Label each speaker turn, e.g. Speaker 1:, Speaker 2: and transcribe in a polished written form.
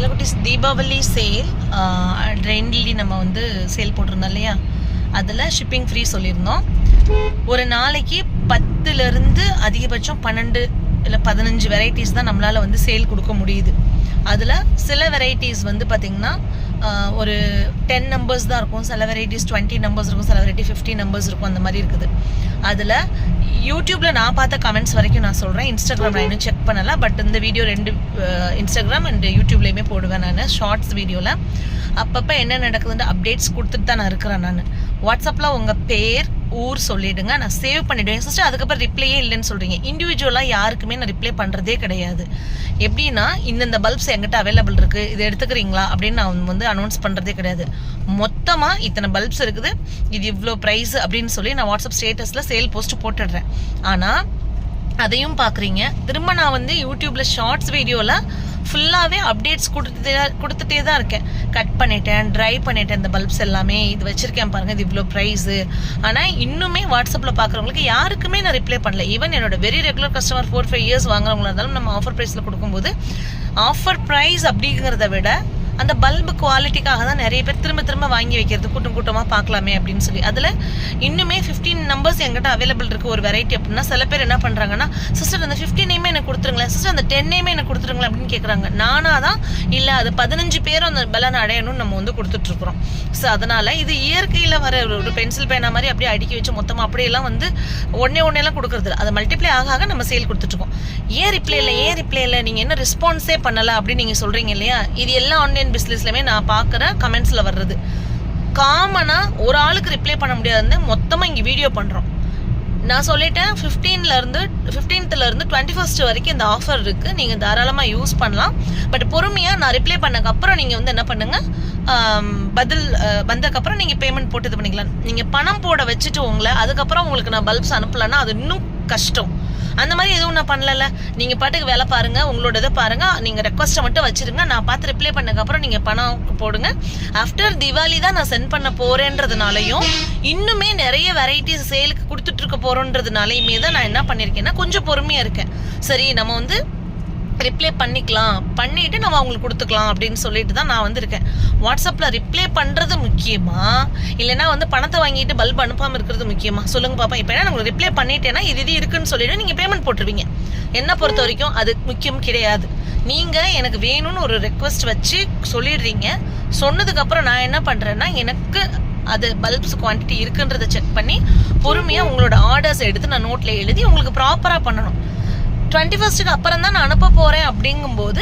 Speaker 1: செல்லக்குட்டிஸ் Deepavali sale ரெயின்லி நம்ம வந்து sale போட்டிருந்தோம் இல்லையா, அதில் ஷிப்பிங் ஃப்ரீ சொல்லியிருந்தோம். ஒரு நாளைக்கு 10லேருந்து அதிகபட்சம் 12 இல்லை 15 வெரைட்டிஸ் தான் நம்மளால் வந்து சேல் கொடுக்க முடியுது. அதில் சில வெரைட்டிஸ் வந்து பார்த்திங்கன்னா ஒரு 10 நம்பர்ஸ் தான் இருக்கும், சில வெரைட்டிஸ் 20 நம்பர்ஸ் இருக்கும், சில வெரைட்டி 50 நம்பர்ஸ் இருக்கும், அந்த மாதிரி இருக்குது. அதில் யூடியூப்பில் நான் பார்த்த கமெண்ட்ஸ் வரைக்கும் நான் சொல்கிறேன். இன்ஸ்டாகிராம் நான் இன்னும் செக் பண்ணலை, பட் இந்த வீடியோ 2 இன்ஸ்டாகிராம் அண்ட் யூடியூப்லேயுமே போடுவேன் நான் ஷார்ட்ஸ் வீடியோவில். அப்பப்போ என்ன நடக்குதுன்னு அப்டேட்ஸ் கொடுத்துட்டு தான் நான் இருக்கிறேன். நான் வாட்ஸ்அப்பில் உங்கள் பேர் ஊர் சொல்லிவிடுங்க, நான் சேவ் பண்ணிவிடுவேன் சிஸ்டர். அதுக்கப்புறம் ரிப்ளையே இல்லைன்னு சொல்கிறீங்க. இண்டிவிஜுவலாக யாருக்குமே நான் ரிப்ளை பண்ணுறதே கிடையாது. எப்படின்னா இந்த பல்ப்ஸ் எங்கிட்ட அவைலபிள் இருக்குது, இதை எடுத்துக்கிறீங்களா அப்படின்னு நான் வந்து அனௌன்ஸ் பண்ணுறதே கிடையாது. மொத்தமாக இத்தனை பல்ப்ஸ் இருக்குது, இது இவ்வளோ ப்ரைஸ் அப்படின்னு சொல்லி நான் வாட்ஸ்அப் ஸ்டேட்டஸில் சேல் போஸ்ட் போட்டுடுறேன். ஆனால் அதையும் பார்க்குறீங்க. திரும்ப நான் வந்து யூடியூப்பில் ஷார்ட்ஸ் வீடியோவில் ஃபுல்லாகவே அப்டேட்ஸ் கொடுத்துட்டே தான் இருக்கேன். கட் பண்ணிட்டேன், ட்ரை பண்ணிட்டேன் இந்த பல்ப்ஸ் எல்லாமே, இது வச்சுருக்கேன் பாருங்கள், இது இவ்வளோ ப்ரைஸு. ஆனால் இன்னுமே வாட்ஸ்அப்பில் பார்க்குறவங்களுக்கு யாருக்குமே நான் ரிப்ளை பண்ணல. ஈவன் என்னோட வெரி ரெகுலர் கஸ்டமர் 4-5 இயர்ஸ் வாங்குறவங்களா இருந்தாலும் நம்ம ஆஃபர் ப்ரைஸில் கொடுக்கும்போது ஆஃபர் ப்ரைஸ் அப்படிங்கிறத விட அந்த பல்பு குவாலிட்டிக்காக தான் நிறைய பேர் திரும்ப திரும்ப வாங்கி வைக்கிறது, கூட்டமாக பார்க்கலாமே அப்படின்னு சொல்லி. அதில் இன்னுமே 15 நம்பர்ஸ் எங்கிட்ட அவைலபிள் இருக்குது ஒரு வெரைட்டி அப்படின்னா, சில பேர் என்ன பண்ணுறாங்கன்னா, சிஸ்டர் அந்த 15 நேமே எனக்கு கொடுத்துருங்களேன், சிஸ்டர் அந்த 10 நேமே எனக்கு கொடுத்துருங்களேன் அப்படின்னு கேட்குறாங்க. நானாக தான் இல்லை, அது 15 பேரும் அந்த பலனை அடையணும்னு நம்ம வந்து கொடுத்துட்ருக்குறோம். ஸோ அதனால் இது இயற்கையில் வர ஒரு பென்சில் பேனா மாதிரி அப்படியே அடுக்கி வச்சு மொத்தமாக அப்படியெல்லாம் வந்து ஒன்னேலாம் கொடுக்குறது. அது மல்டிப்ளை ஆக நம்ம சேல் கொடுத்துட்ருக்கோம். ஏன் ரிப்ளை இல்லை, நீங்கள் என்ன ரெஸ்பான்ஸே பண்ணலை அப்படின்னு நீங்கள் சொல்கிறீங்க இல்லையா. இது எல்லாம் ஆன்லைன் பிஸ்னஸ்லையுமே நான் பார்க்குற கமெண்ட்ஸில் வர்றது. காமனாக ஒரு ஆளுக்கு ரிப்ளை பண்ண முடியாதுன்னு மொத்தமாக இங்கே வீடியோ பண்ணுறோம். நான் சொல்லிட்டேன் 15th 21st வரைக்கும் இந்த ஆஃபர் இருக்குது, நீங்கள் தாராளமாக யூஸ் பண்ணலாம். பட் பொறுமையாக நான் ரிப்ளை பண்ணக்கப்புறம் நீங்கள் வந்து என்ன பண்ணுங்கள், பதில் வந்ததுக்கப்புறம் நீங்கள் பேமெண்ட் போட்டு இது பண்ணிக்கலாம். நீங்கள் பணம் போட வச்சுட்டு அதுக்கப்புறம் உங்களுக்கு நான் பல்ப்ஸ் அனுப்பலைன்னா அது இன்னும் கஷ்டம். அந்த மாதிரி எதுவும் நான் பண்ணல. நீங்கள் பாட்டுக்கு வேலை பாருங்கள், உங்களோட இதை பாருங்கள், நீங்கள் ரெக்வஸ்ட்டை மட்டும் வச்சுருங்க. நான் பார்த்து ரிப்ளை பண்ணக்கப்புறம் நீங்கள் பணம் போடுங்க. ஆஃப்டர் தீபாவளி தான் நான் சென்ட் பண்ண போகிறேன்றதுனாலையும் இன்னுமே நிறைய வெரைட்டிஸ் சேலுக்கு கொடுத்துட்ருக்க போகிறோன்றதுனாலையுமே தான் நான் என்ன பண்ணியிருக்கேன்னா கொஞ்சம் பொறுமையாக இருக்கேன். சரி, நம்ம வந்து ரிப்ளை பண்ணிவிட்டு நம்ம அவங்களுக்கு கொடுத்துக்கலாம் அப்படின்னு சொல்லிட்டு தான் நான் வந்து இருக்கேன். வாட்ஸ்அப்பில் ரிப்ளை பண்ணுறது முக்கியமா, இல்லைனா வந்து பணத்தை வாங்கிட்டு பல்ப் அனுப்பாமல் இருக்கிறது முக்கியமா சொல்லுங்கள் பாப்பா. இப்போ என்ன உங்களுக்கு ரிப்ளை பண்ணிட்டேன்னா இது இருக்குன்னு சொல்லிவிட்டு நீங்கள் பேமெண்ட் போட்டுருவீங்க. என்னை பொறுத்த வரைக்கும் அது முக்கியம் கிடையாது. நீங்கள் எனக்கு வேணும்னு ஒரு ரெக்வஸ்ட் வச்சு சொல்லிடுறீங்க. சொன்னதுக்கப்புறம் நான் என்ன பண்ணுறேன்னா, எனக்கு அது பல்ப்ஸ் குவான்டிட்டி இருக்குன்றதை செக் பண்ணி பொறுமையாக உங்களோட ஆர்டர்ஸ் எடுத்து நான் நோட்டில் எழுதி உங்களுக்கு ப்ராப்பராக பண்ணணும். 21st அப்புறம் தான் நான் அனுப்ப போகிறேன் அப்படிங்கும்போது